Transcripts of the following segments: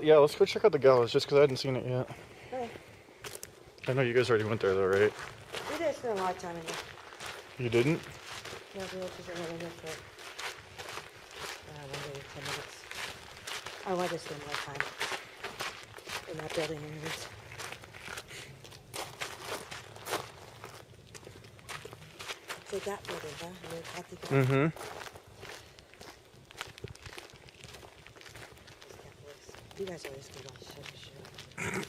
Yeah, let's go check out the gallows just because I hadn't seen it yet. Okay. I know you guys already went there though, right? We didn't spend a lot of time in there. You didn't? No, we were just in there for 1 day, 10 minutes. I wanted to spend more time in that building anyways. So that building, huh? Mm-hmm. You guys always do all shit.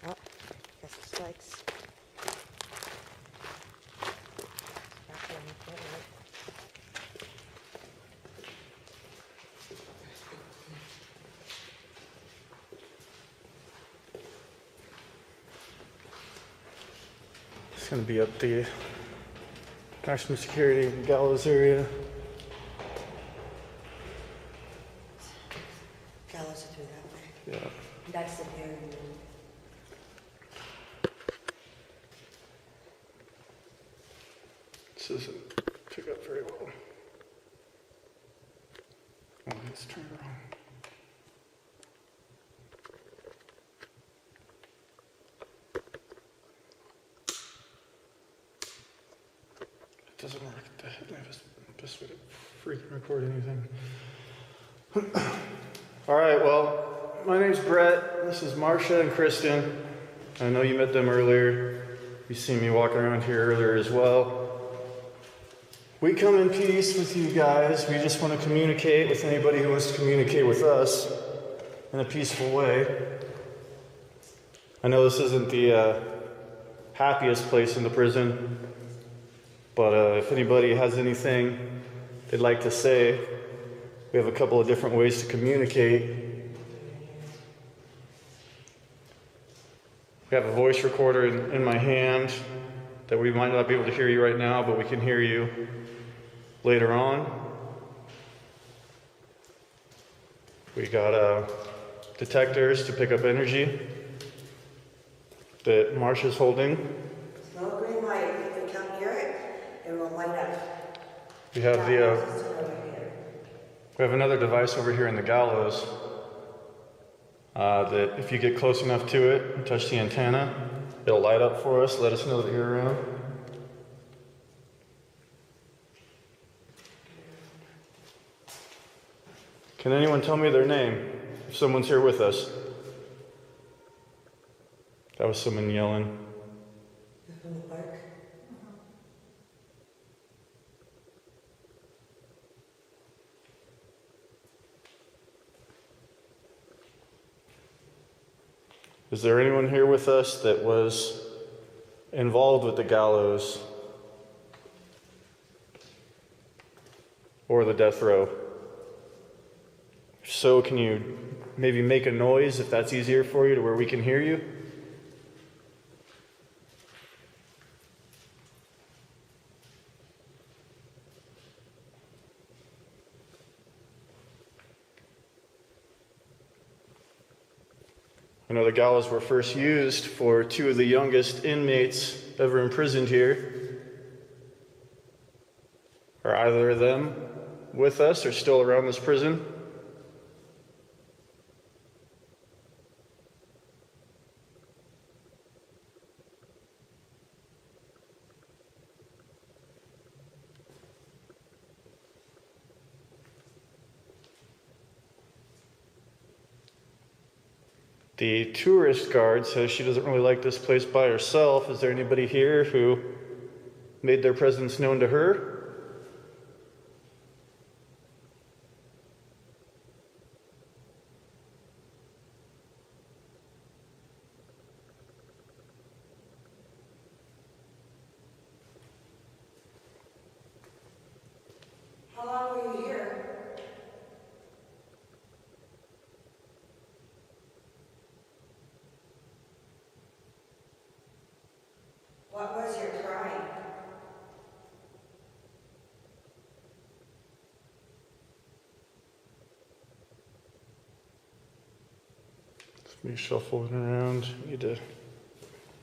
Oh, got some spikes. Back on the front, right? It's gonna be up the maximum security gallows area. Gallows are through that way. Yeah. That's the pairing room. This doesn't pick up very well. Oh, let's turn it around. It doesn't work. The headlamp is the best way to freaking record anything. All right, well, my name's Brett. This is Marsha and Kristen. I know you met them earlier. You seen me walking around here earlier as well. We come in peace with you guys. We just want to communicate with anybody who wants to communicate with us in a peaceful way. I know this isn't the happiest place in the prison, but if anybody has anything they'd like to say, we have a couple of different ways to communicate. We have a voice recorder in my hand that we might not be able to hear you right now, but we can hear you later on. We got detectors to pick up energy that Marsha's holding. It's no green light. If we come near it, it will light up. We have we have another device over here in the gallows that if you get close enough to it and touch the antenna, it'll light up for us, let us know that you're around. Can anyone tell me their name if someone's here with us? That was someone yelling. From the park. Is there anyone here with us that was involved with the gallows or the death row? If so, can you maybe make a noise if that's easier for you to where we can hear you? I know the gallows were first used for two of the youngest inmates ever imprisoned here. Are either of them with us or still around this prison? The tourist guard says she doesn't really like this place by herself. Is there anybody here who made their presence known to her? Me shuffling around. Need to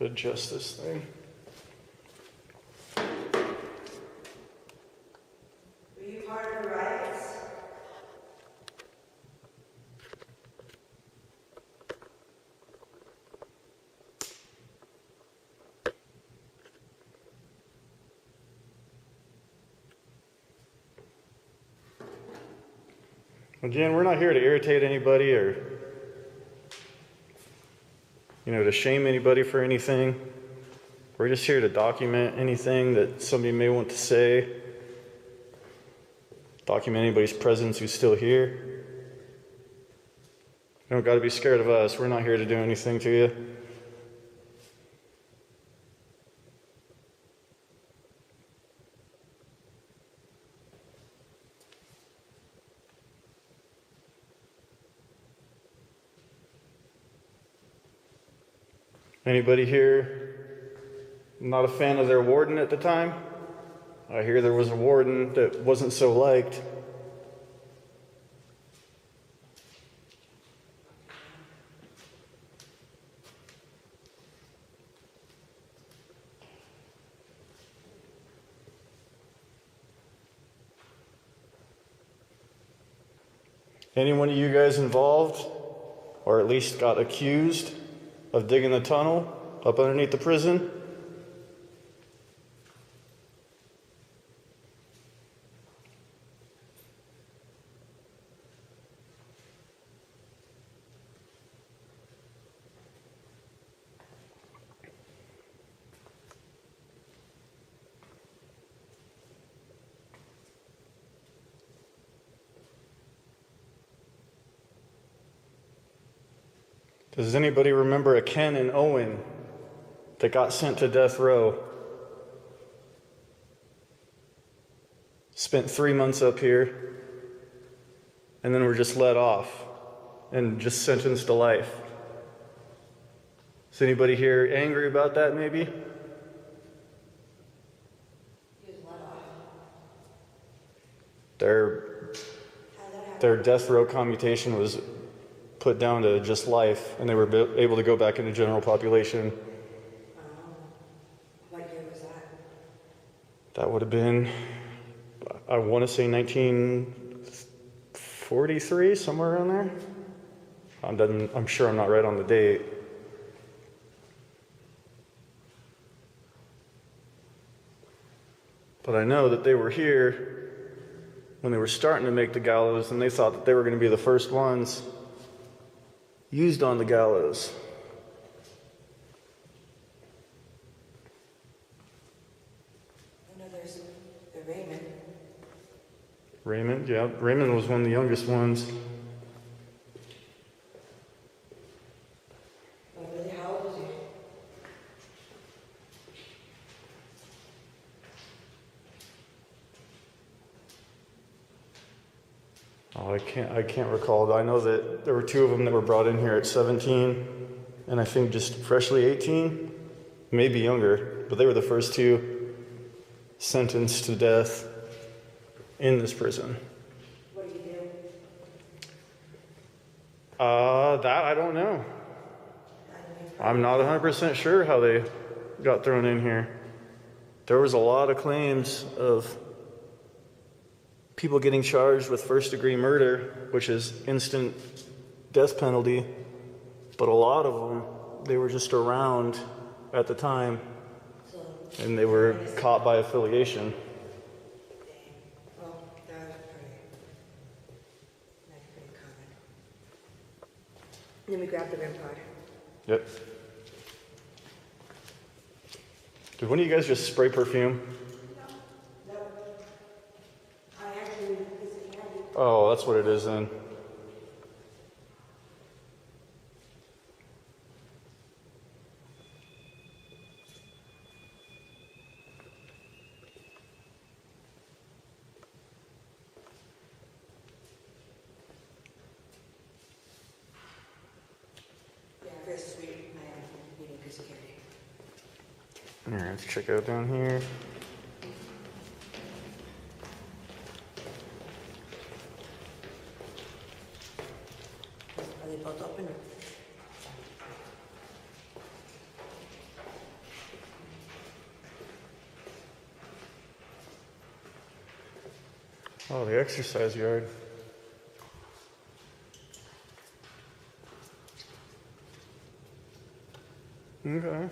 adjust this thing. Were you part of the riots? Again, we're not here to irritate anybody or, to shame anybody for anything. We're just here to document anything that somebody may want to say. Document anybody's presence who's still here. You don't got to be scared of us. We're not here to do anything to you. Anybody here not a fan of their warden at the time? I hear there was a warden that wasn't so liked. Any one of you guys involved, or at least got accused of digging the tunnel up underneath the prison? Does anybody remember a Ken and Owen that got sent to death row? Spent 3 months up here, and then were just let off and just sentenced to life. Is anybody here angry about that, maybe? He was let off. Their death row commutation was put down to just life, and they were able to go back into general population. What year was that? That would have been, I want to say 1943, somewhere around there. I'm sure I'm not right on the date. But I know that they were here when they were starting to make the gallows, and they thought that they were going to be the first ones used on the gallows. I know there's the Raymond. Raymond, yeah. Raymond was one of the youngest ones. Oh, really? How old was he? Oh, I can't recall. I know that there were 2 of them that were brought in here at 17, and I think just freshly 18, maybe younger, but they were the first 2 sentenced to death in this prison. What did he do? That I don't know. I'm not 100% sure how they got thrown in here. There was a lot of claims of people getting charged with first-degree murder, which is instant death penalty, but a lot of them, they were just around at the time, and they were caught by affiliation. Well, that's pretty common. Then we grab the REM card. Yep. Did one of you guys just spray perfume? Oh, that's what it is then. Yeah, very sweet. I am needing good security. All right, let's check out down here. Are they both open? Oh, the exercise yard. Okay.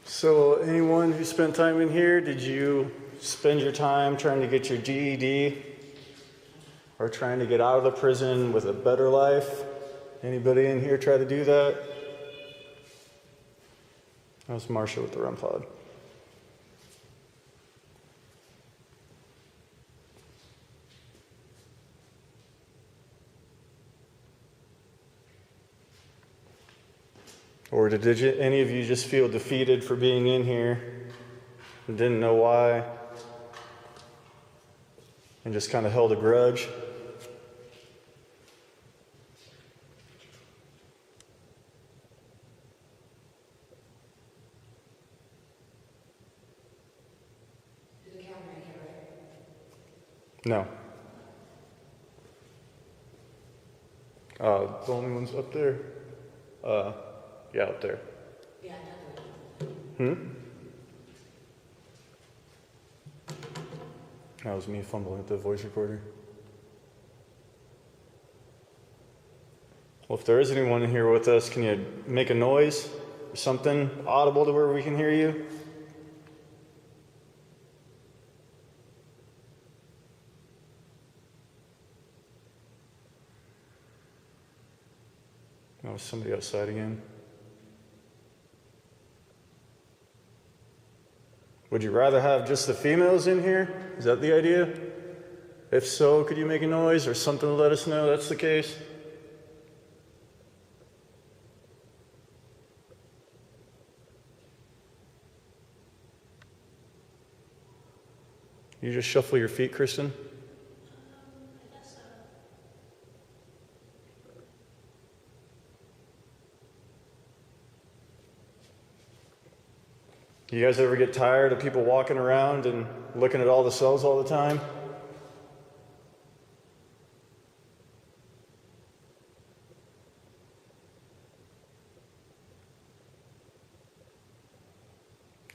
So, anyone who spent time in here, did you spend your time trying to get your GED or trying to get out of the prison with a better life? Anybody in here try to do that? That was Marsha with the REM pod. Or did any of you just feel defeated for being in here and didn't know why and just kind of held a grudge? No. The only one's up there. Yeah, up there. That was me fumbling at the voice recorder. Well, if there is anyone in here with us, can you make a noise? Something audible to where we can hear you? Oh, somebody outside again. Would you rather have just the females in here? Is that the idea? If so, could you make a noise or something to let us know that's the case? You just shuffle your feet, Kristen? You guys ever get tired of people walking around and looking at all the cells all the time?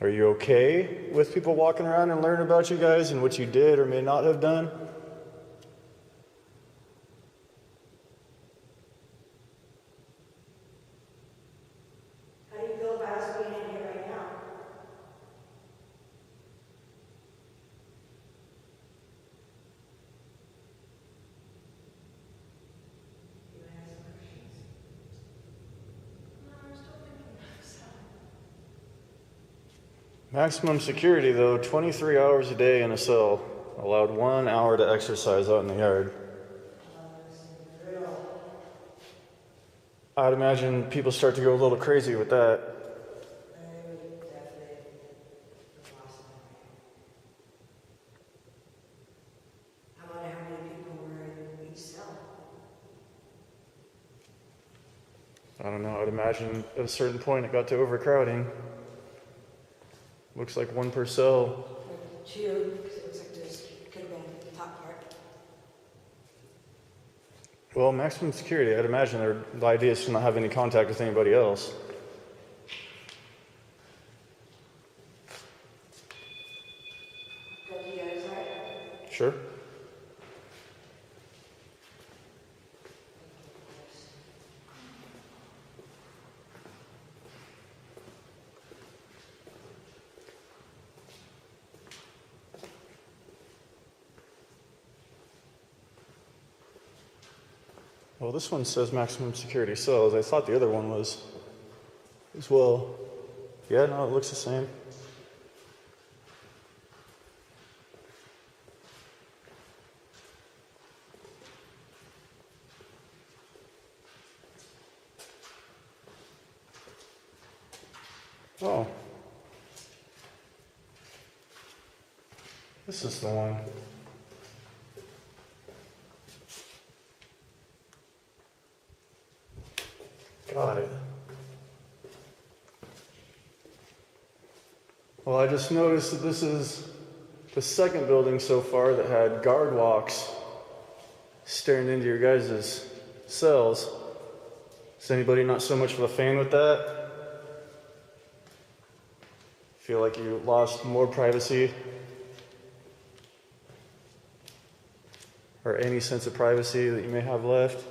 Are you okay with people walking around and learning about you guys and what you did or may not have done? How do you feel about us being in here right now? You might have some questions. Maximum security, though, 23 hours a day in a cell. Allowed 1 hour to exercise out in the yard. I'd imagine people start to go a little crazy with that. I would definitely lost that. How about how many people were in each cell? I don't know, I'd imagine at a certain point it got to overcrowding. Looks like one per cell. Two, because it looks like this could have been the top part. Well, maximum security, I'd imagine the idea is to not have any contact with anybody else. Go to the other side. Sure. Well, this one says maximum security cells. I thought the other one was as well. Yeah, no, it looks the same. Oh. This is the one. Got it. I just noticed that this is the second building so far that had guard walks staring into your guys' cells. Is anybody not so much of a fan with that? Feel like you lost more privacy? Or any sense of privacy that you may have left?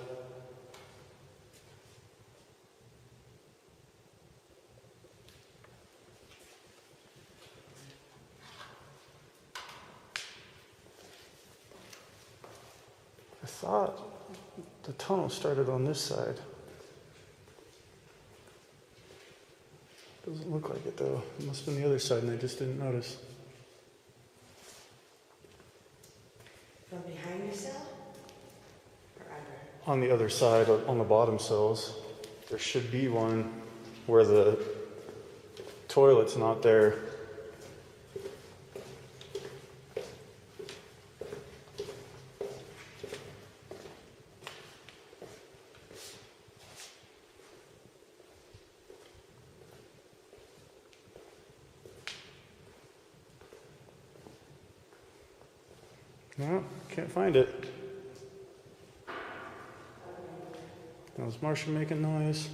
I thought the tunnel started on this side. Doesn't look like it though. It must have been the other side and I just didn't notice. From behind your cell? Or under? On the other side, on the bottom cells, there should be one where the toilet's not there. No, can't find it. Now, is Marsha making noise?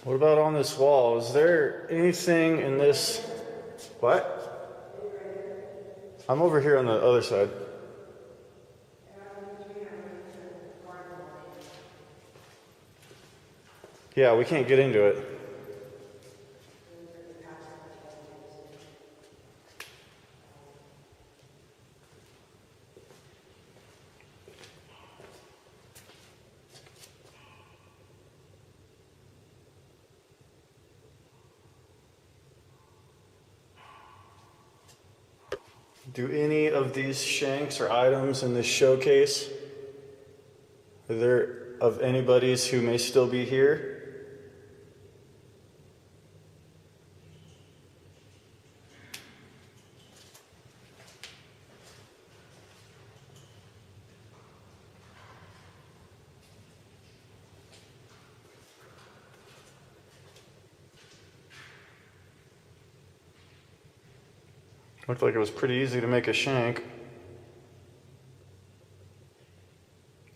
What about on this wall? Is there anything in this? What? I'm over here on the other side. Yeah, we can't get into it. Do any of these shanks or items in this showcase, are there of anybody's who may still be here? Looked like it was pretty easy to make a shank.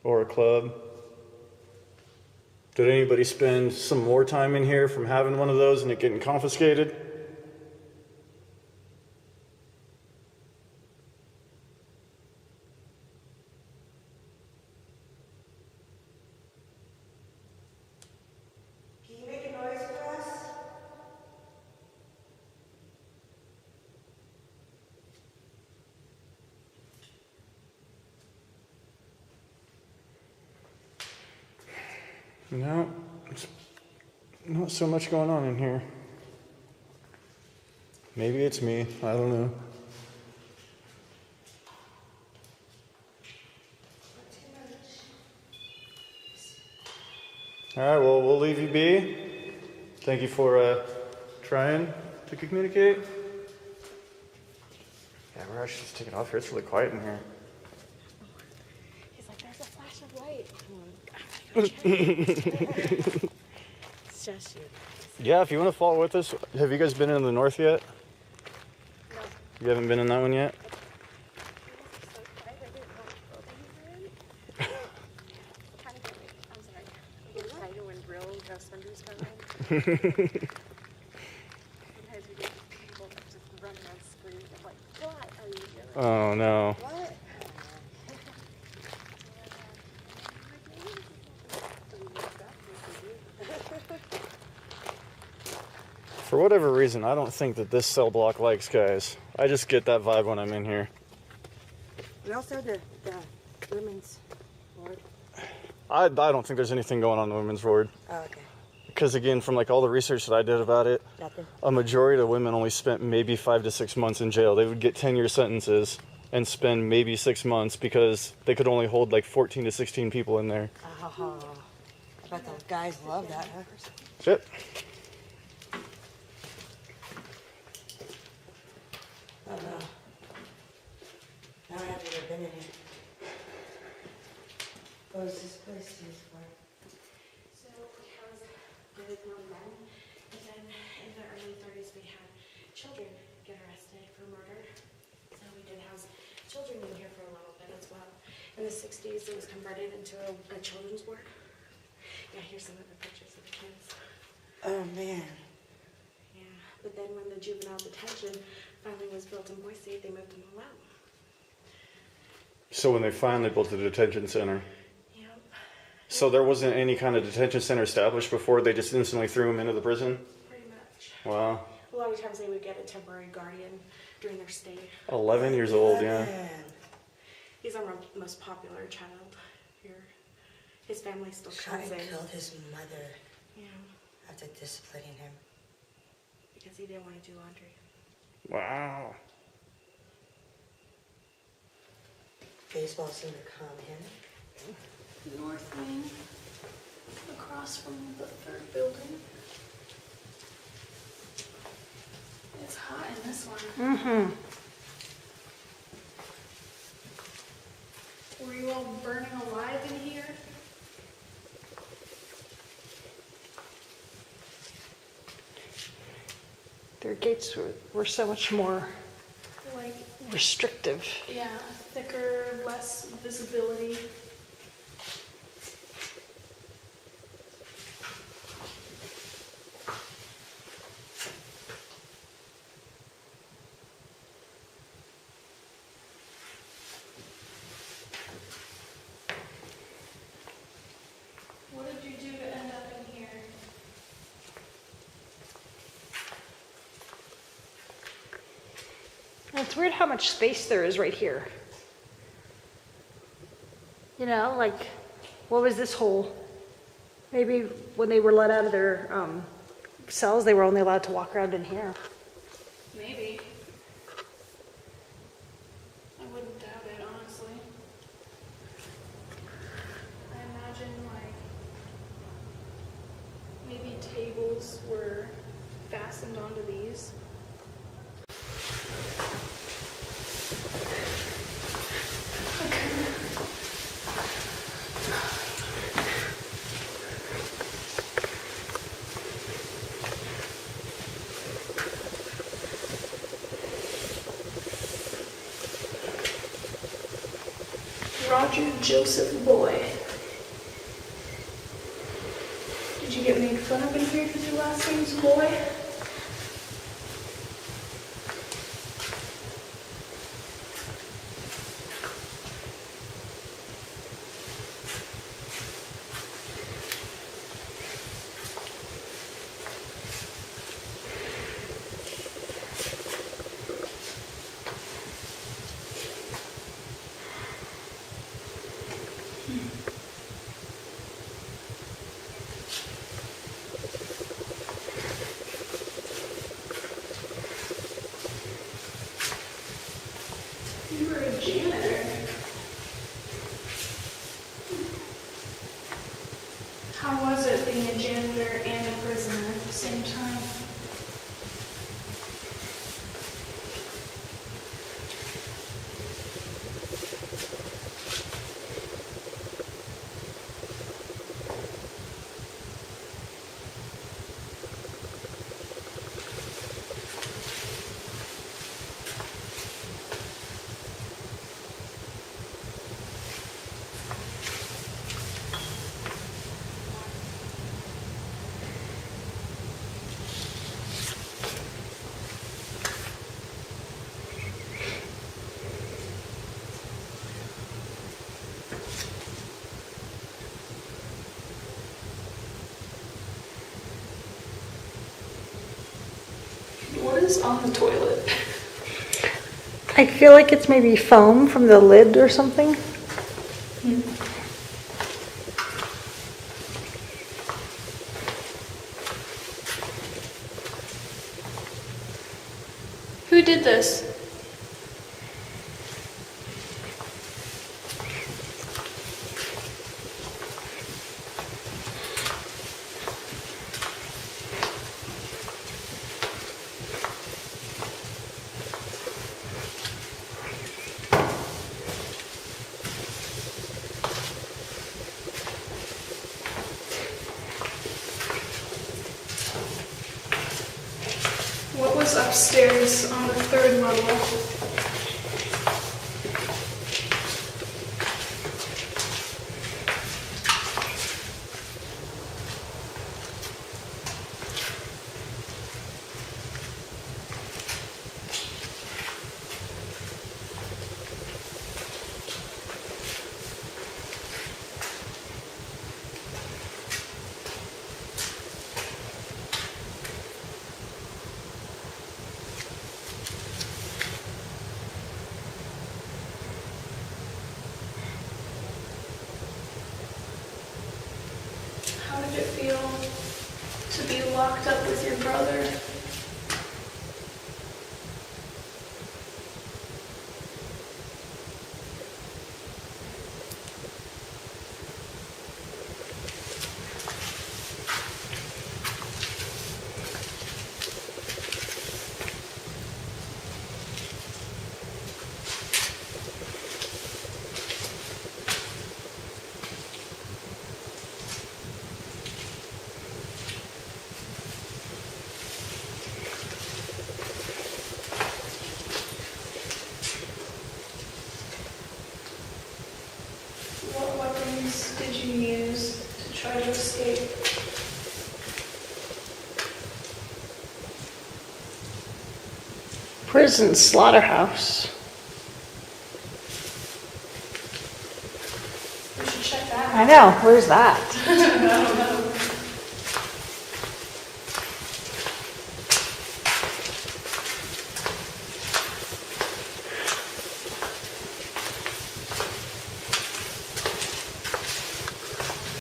Or a club. Did anybody spend some more time in here from having one of those and it getting confiscated? Can you make a noise for us? No, it's not so much going on in here. Maybe it's me, I don't know. All right, well, we'll leave you be. Thank you for trying to communicate. Yeah, we're actually just taking off here. It's really quiet in here. He's like, there's a flash of light. It's just you. Yeah, if you want to follow with us, have you guys been in the north yet? No. You haven't been in that one yet? So quiet, I didn't know what building you're in. Kind of get me. I'm sorry. I get excited when real ghost hunters come in. Sometimes we get people that just run around screaming. I'm like, what are you doing? Oh, no. What? For whatever reason, I don't think that this cell block likes guys. I just get that vibe when I'm in here. We also have the women's ward. I don't think there's anything going on in the women's ward. Oh, okay. Because again, from like all the research that I did about it, Nothing. a majority of women only spent maybe 5 to 6 months in jail. They would get 10-year sentences and spend maybe 6 months because they could only hold like 14 to 16 people in there. Oh, I bet those guys love that, huh? Shit. Oh, no. I haven't ever been in here. What was this place used for? So we have the grown men, and then in the early 30s we had children get arrested for murder. So we did house children in here for a little bit as well. In the 60s it was converted into a children's ward. Yeah, here's some of the pictures of the kids. Oh, man. Yeah, but then when the juvenile detention finally was built in Boise, they moved them all out. So when they finally built the detention center, Yep. so there wasn't any kind of detention center established before, they just instantly threw them into the prison? Pretty much. Wow. A lot of times they would get a temporary guardian during their stay. 11 years old, yeah. Man. He's our most popular child here. His family still Shot comes and in. killed his mother Yeah, after disciplining him. because he didn't want to do laundry. Wow. Baseball seemed to calm him. North wing, across from the third building. It's hot in this one. Mm-hmm. Were you all burning alive in here? Their gates were so much more Like, restrictive. yeah, thicker, less visibility. What did you do to end up in here? It's weird how much space there is right here. You know, like, what was this hole? Maybe when they were let out of their cells, they were only allowed to walk around in here. Maybe. I wouldn't doubt it, honestly. I imagine, like, maybe tables were fastened onto these. Roger Joseph Boy. Did you get made fun of in here because your last name's Boy? You were a janitor. How was it being a janitor and a prisoner at the same time? What is on the toilet? I feel like it's maybe foam from the lid or something. Who did this? was upstairs on the third level. How did it feel to be locked up with your brother? What weapons did you use to try to escape? Prison slaughterhouse. We should check that I know, where's that? out. I don't know.